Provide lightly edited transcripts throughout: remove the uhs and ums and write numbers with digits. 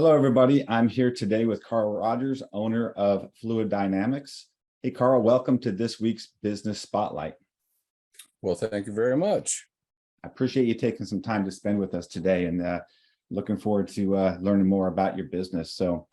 Hello, everybody. I'm here today with Carl Rogers, owner of Fluid Dynamics. Hey, Carl, welcome to this week's Business Spotlight. Well, thank you very much. I appreciate you taking some time to spend with us today and looking forward to learning more about your business. So,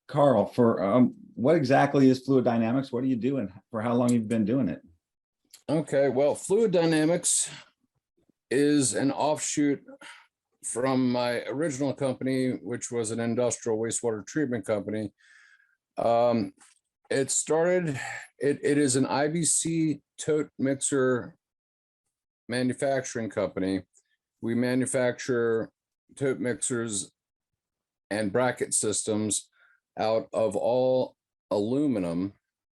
Carl, for what exactly is Fluid Dynamics? What are you doing? For how long you've been doing it? Okay, well, Fluid Dynamics is an offshoot from my original company, which was an industrial wastewater treatment company. It is an IBC Tote Mixer manufacturing company. We manufacture tote mixers and bracket systems out of all aluminum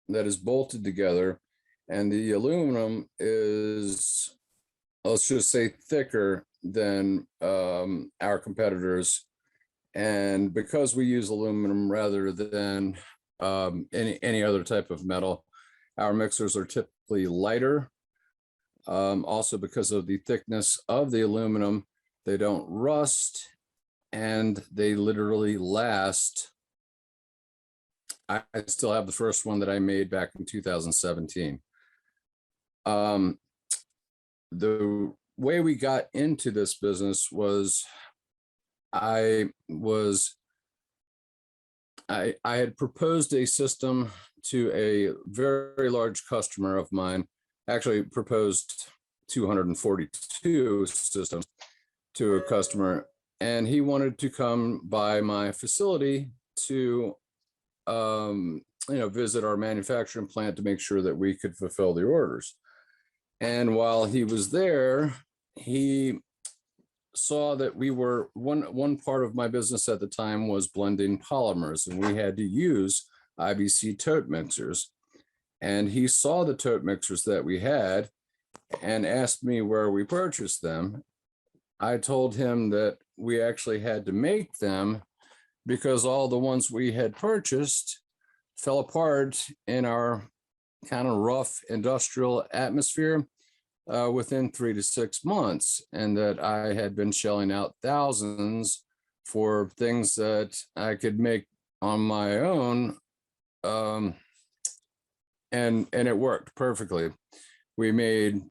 that is bolted together. And the aluminum is, let's just say, thicker than our competitors. And because we use aluminum rather than any other type of metal, our mixers are typically lighter. Also, because of the thickness of the aluminum, they don't rust and they literally last. I still have the first one that I made back in 2017. The way we got into this business was I had proposed a system to a very large customer of mine, actually proposed 242 systems to a customer, and he wanted to come by my facility to visit our manufacturing plant to make sure that we could fulfill the orders. And while he was there, he saw that we were one part of my business at the time was blending polymers, and we had to use IBC Tote Mixers. And he saw the tote mixers that we had and asked me where we purchased them. I told him that we actually had to make them because all the ones we had purchased fell apart in our kind of rough industrial atmosphere within 3 to 6 months, and that I had been shelling out thousands for things that I could make on my own, and it worked perfectly. We made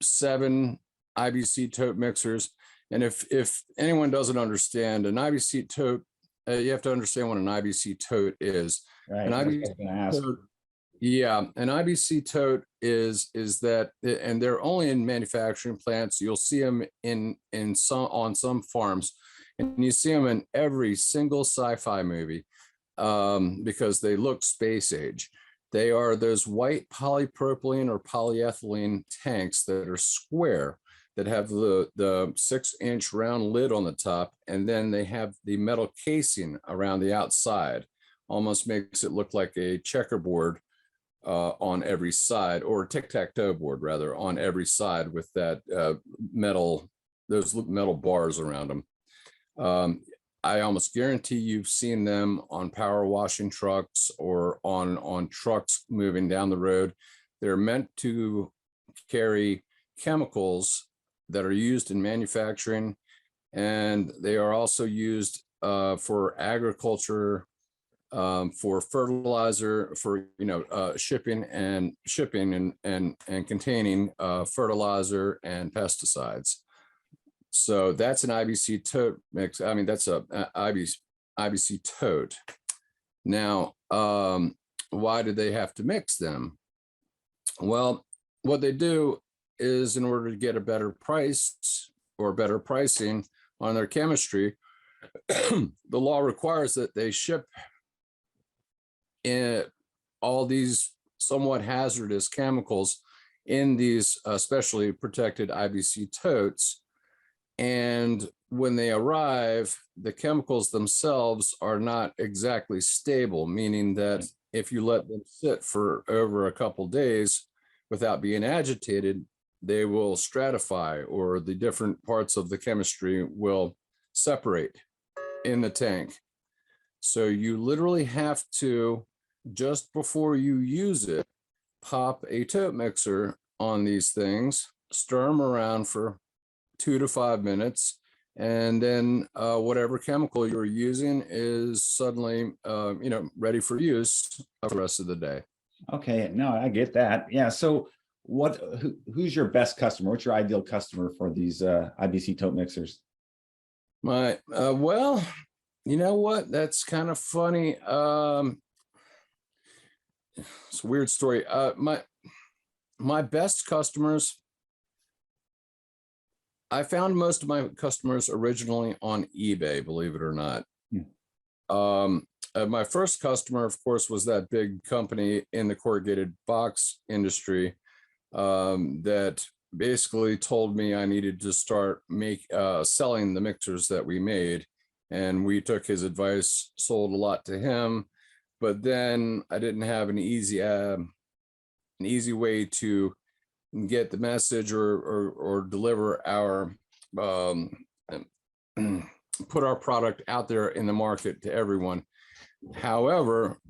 7 IBC tote mixers, and if anyone doesn't understand, an IBC tote, you have to understand what an IBC tote is. Right. An IBC tote, yeah, an IBC tote is that, and they're only in manufacturing plants. You'll see them on some farms, and you see them in every single sci-fi movie because they look space age. They are those white polypropylene or polyethylene tanks that are square, that have the 6-inch round lid on the top, and then they have the metal casing around the outside. Almost makes it look like a checkerboard on every side, or a tic-tac-toe board rather, on every side, with that those metal bars around them. I almost guarantee you've seen them on power washing trucks or on trucks moving down the road. They're meant to carry chemicals that are used in manufacturing, and they are also used for agriculture, for fertilizer, for shipping and containing fertilizer and pesticides. So that's an IBC tote mix. I mean, that's a IBC tote. Now, why do they have to mix them? Well, what they do is, in order to get a better price or better pricing on their chemistry, the law requires that they ship in all these somewhat hazardous chemicals in these specially protected IBC totes. And when they arrive, the chemicals themselves are not exactly stable, meaning that if you let them sit for over a couple days without being agitated, they will stratify, or the different parts of the chemistry will separate in the tank. So you literally have to, just before you use it, pop a tote mixer on these things, stir them around for 2 to 5 minutes, and then whatever chemical you're using is suddenly ready for use for the rest of the day. Okay, no, I get that. Yeah. So who's your best customer? What's your ideal customer for these IBC Tote Mixers? Well, you know what? That's kind of funny. It's a weird story. My best customers, I found most of my customers originally on eBay, believe it or not. My first customer, of course, was that big company in the corrugated box industry that basically told me I needed to start selling the mixers that we made. And we took his advice, sold a lot to him, but then I didn't have an easy way to get the message or deliver our put our product out there in the market to everyone. However,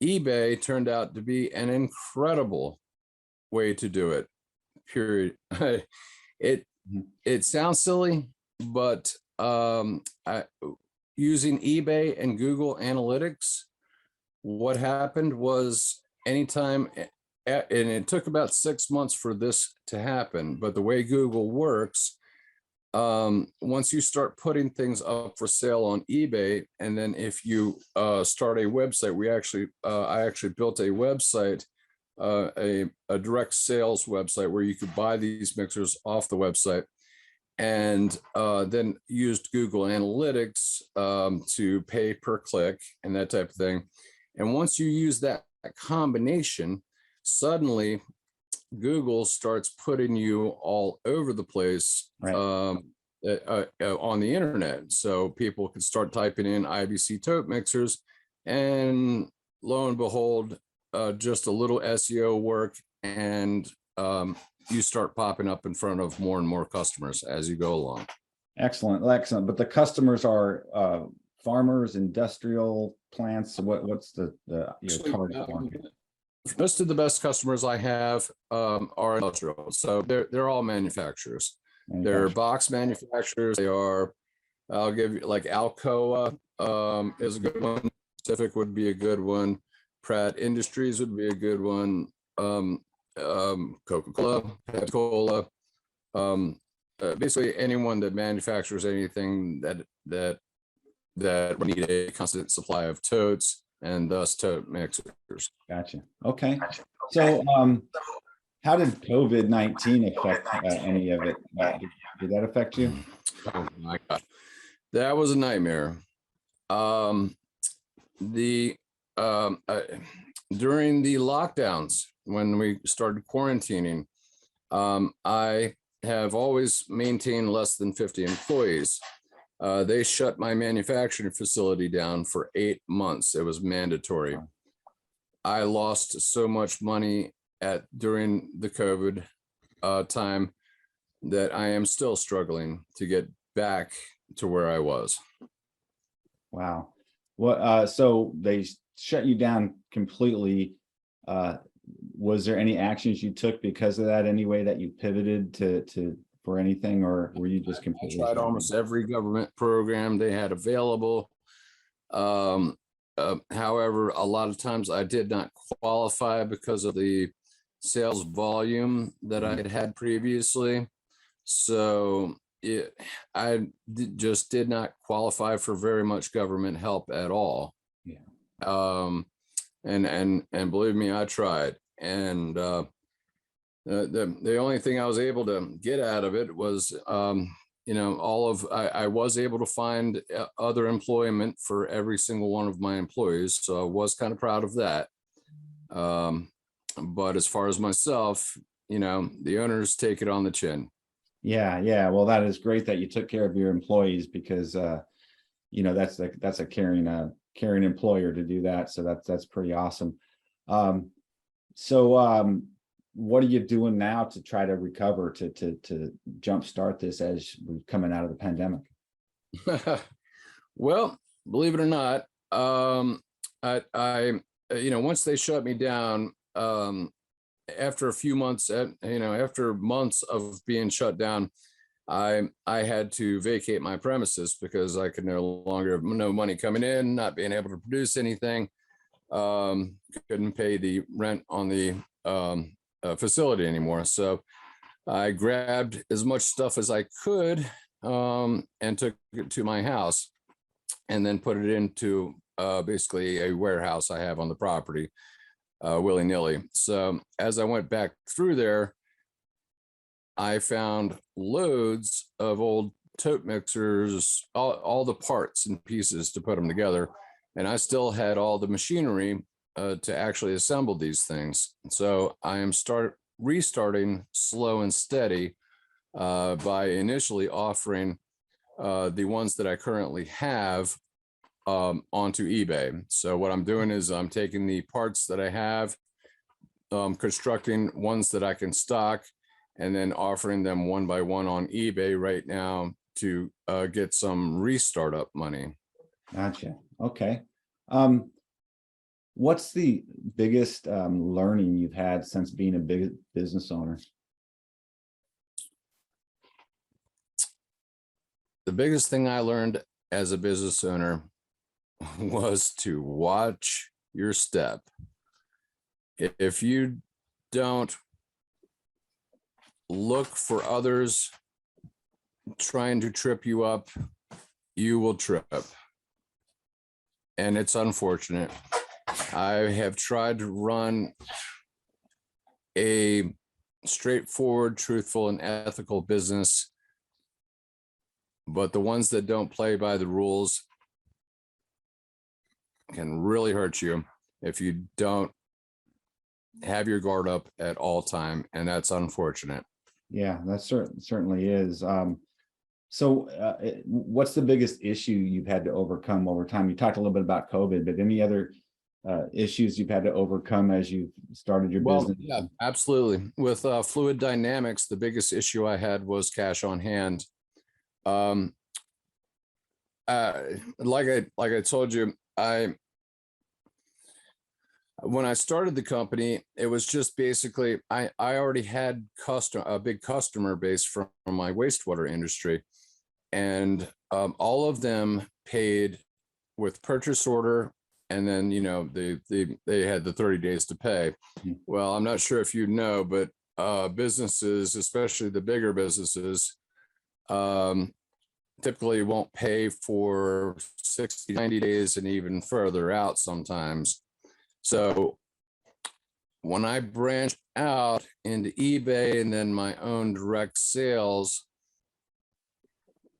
eBay turned out to be an incredible way to do it. Period. It sounds silly, but using eBay and Google Analytics, what happened was anytime, and it took about 6 months for this to happen, but the way Google works, once you start putting things up for sale on eBay, and then if you start a website, I actually built a website, a direct sales website where you could buy these mixers off the website, and then used Google Analytics to pay per click and that type of thing. And once you use that combination, suddenly Google starts putting you all over the place, Right. On the internet. So people can start typing in IBC Tote Mixers, and lo and behold, just a little SEO work, and you start popping up in front of more and more customers as you go along. Excellent, excellent. But the customers are farmers, industrial plants. What's the target market? Most of the best customers I have are industrial, so they're all manufacturers. They're box manufacturers. They are. I'll give you like Alcoa is a good one. Pacific would be a good one. Pratt Industries would be a good one. Coca-Cola, Pepsi-Cola. Basically anyone that manufactures anything that need a constant supply of totes, and thus tote mixers. Gotcha. Okay. So how did COVID-19 affect any of it? Did that affect you? Oh my God, that was a nightmare. During the lockdowns, when we started quarantining, I have always maintained less than 50 employees. They shut my manufacturing facility down for 8 months. It was mandatory. I lost so much money during the COVID time that I am still struggling to get back to where I was. Wow. What? So they shut you down completely. Was there any actions you took because of that? Any way that you pivoted to for anything, or were you just completely? I tried almost every government program they had available. However, a lot of times I did not qualify because of the sales volume that I had previously. So I just did not qualify for very much government help at all. Yeah. And believe me, I tried. And the only thing I was able to get out of it was, I was able to find other employment for every single one of my employees. So I was kind of proud of that. But as far as myself, the owners take it on the chin. Yeah. Well, that is great that you took care of your employees, because that's a caring employer to do that. So that's pretty awesome. What are you doing now to try to recover, to jumpstart this as we're coming out of the pandemic? Well, believe it or not, once they shut me down, after a few months, after months of being shut down, I had to vacate my premises because I could no longer have no money coming in, not being able to produce anything. Couldn't pay the rent on the facility anymore. So I grabbed as much stuff as I could and took it to my house and then put it into basically a warehouse I have on the property, willy-nilly. So as I went back through there, I found loads of old tote mixers, all the parts and pieces to put them together. And I still had all the machinery to actually assemble these things. So I am restarting slow and steady by initially offering the ones that I currently have onto eBay. So what I'm doing is I'm taking the parts that I have, constructing ones that I can stock, and then offering them one by one on eBay right now to get some restart up money. Gotcha. Okay. What's the biggest learning you've had since being a big business owner? The biggest thing I learned as a business owner was to watch your step. If you don't look for others trying to trip you up, you will trip. And it's unfortunate. I have tried to run a straightforward, truthful, and ethical business, but the ones that don't play by the rules can really hurt you if you don't have your guard up at all time, and that's unfortunate. Yeah, that certainly is. So what's the biggest issue you've had to overcome over time? You talked a little bit about COVID, but any other issues you've had to overcome as you've started your business? Yeah, absolutely. With fluid dynamics, the biggest issue I had was cash on hand. Like I told you, when I started the company, it was just basically I already had a big customer base from my wastewater industry, and all of them paid with purchase order, and then they had the 30 days to pay. Well, I'm not sure if you know, but businesses, especially the bigger businesses, typically won't pay for 60, 90 days and even further out sometimes. So when I branched out into eBay and then my own direct sales,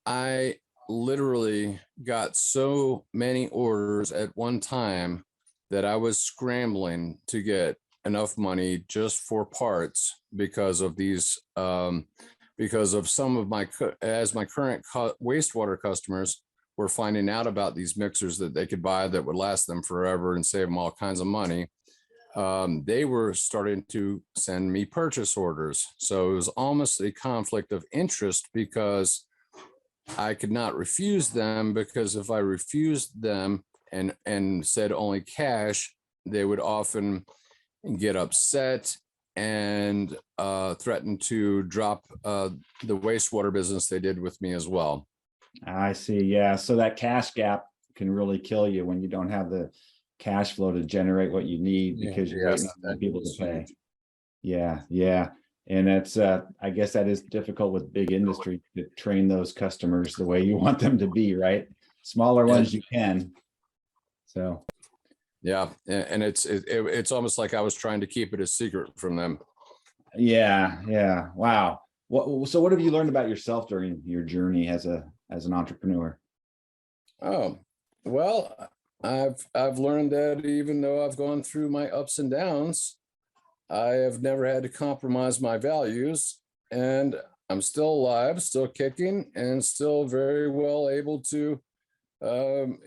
I literally got so many orders at one time that I was scrambling to get enough money just for parts because of these, because of some of my current wastewater customers were finding out about these mixers that they could buy that would last them forever and save them all kinds of money. They were starting to send me purchase orders. So it was almost a conflict of interest because I could not refuse them, because if I refused them and said only cash, they would often get upset and threaten to drop the wastewater business they did with me as well. I see. Yeah. So that cash gap can really kill you when you don't have the cash flow to generate what you need because you're waiting on people to pay. Yeah. Yeah. And that's, I guess that is difficult with big industry to train those customers the way you want them to be, right? Smaller ones you can. So. Yeah. And it's almost like I was trying to keep it a secret from them. Yeah. Yeah. Wow. So what have you learned about yourself during your journey as an entrepreneur? Oh, well, I've learned that even though I've gone through my ups and downs, I have never had to compromise my values, and I'm still alive, still kicking, and still very well able to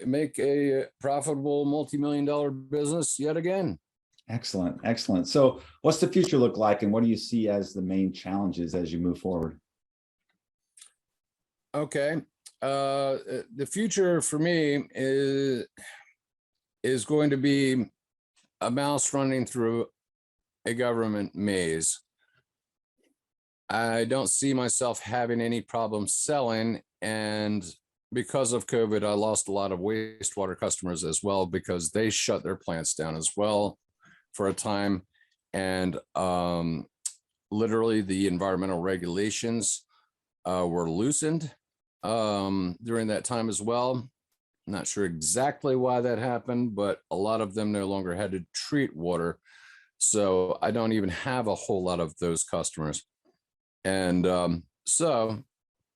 make a profitable multi-million-dollar business yet again. Excellent. Excellent. So what's the future look like, and what do you see as the main challenges as you move forward? Okay. The future for me is going to be a mouse running through a government maze. I don't see myself having any problem selling. And because of COVID, I lost a lot of wastewater customers as well, because they shut their plants down as well for a time. And literally the environmental regulations were loosened during that time as well. Not sure exactly why that happened, but a lot of them no longer had to treat water. So I don't even have a whole lot of those customers. And so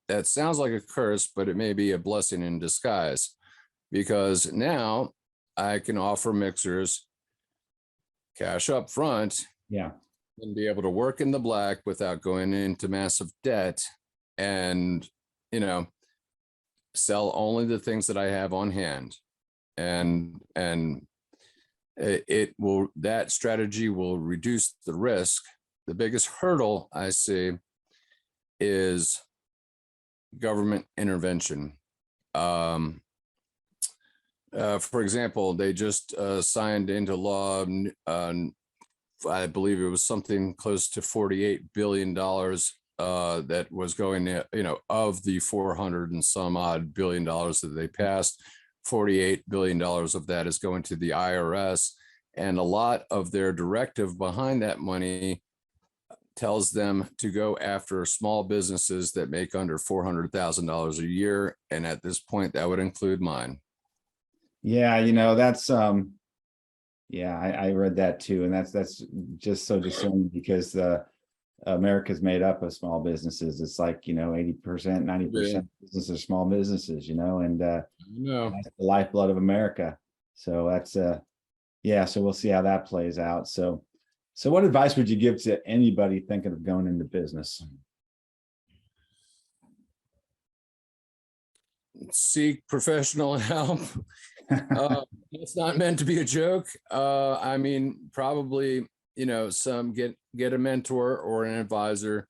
that sounds like a curse, but it may be a blessing in disguise, because now I can offer mixers cash up front. Yeah. And be able to work in the black without going into massive debt, and, you know, sell only the things that I have on hand. And that strategy will reduce the risk. The biggest hurdle I see is government intervention. For example, they just signed into law, I believe it was something close to $48 billion that was going to, of the 400 and some odd billion dollars that they passed, $48 billion of that is going to the IRS. And a lot of their directive behind that money tells them to go after small businesses that make under $400,000 a year. And at this point, that would include mine. Yeah, that's yeah, I read that too, and that's just so discerning, because America's made up of small businesses. It's like 80%, 90% businesses are small businesses, and that's the lifeblood of America. So that's yeah. So we'll see how that plays out. So what advice would you give to anybody thinking of going into business? Seek professional help. It's not meant to be a joke. I mean, probably, some get a mentor or an advisor,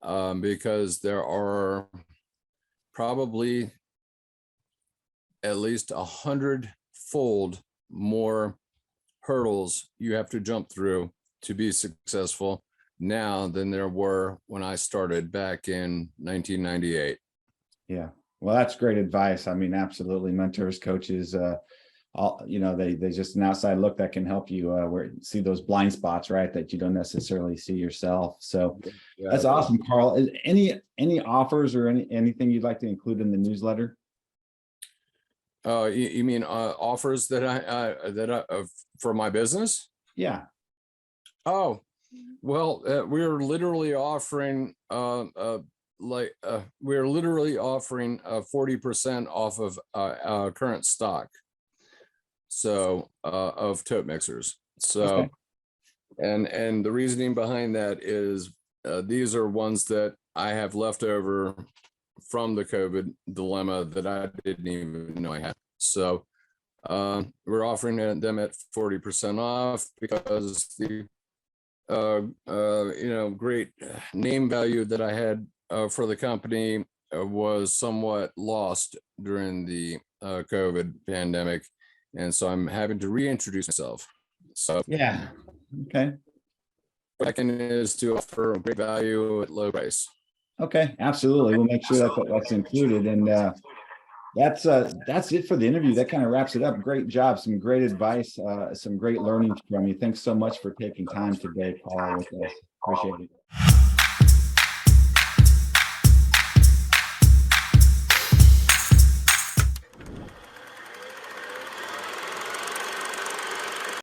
because there are probably at least 100-fold more hurdles you have to jump through to be successful now than there were when I started back in 1998. Yeah. Well, that's great advice. I mean, absolutely. Mentors, coaches, they just an outside look that can help you see those blind spots, right, that you don't necessarily see yourself. So that's awesome, Carl. Is any offers or anything you'd like to include in the newsletter? You mean offers that I for my business? Yeah. Oh, well, we're literally offering we're literally offering 40% off of current stock, so of tote mixers. So okay. and the reasoning behind that is these are ones that I have left over from the COVID dilemma that I didn't even know I had. So we're offering them at 40% off, because the great name value that I had for the company was somewhat lost during the COVID pandemic. And so I'm having to reintroduce myself. So yeah. Okay. second is to offer great value at low price. Okay, absolutely. We'll make sure that's included. And that's it for the interview. That kind of wraps it up. Great job. Some great advice, some great learning from you. Thanks so much for taking time today, Carl, with us. Appreciate it.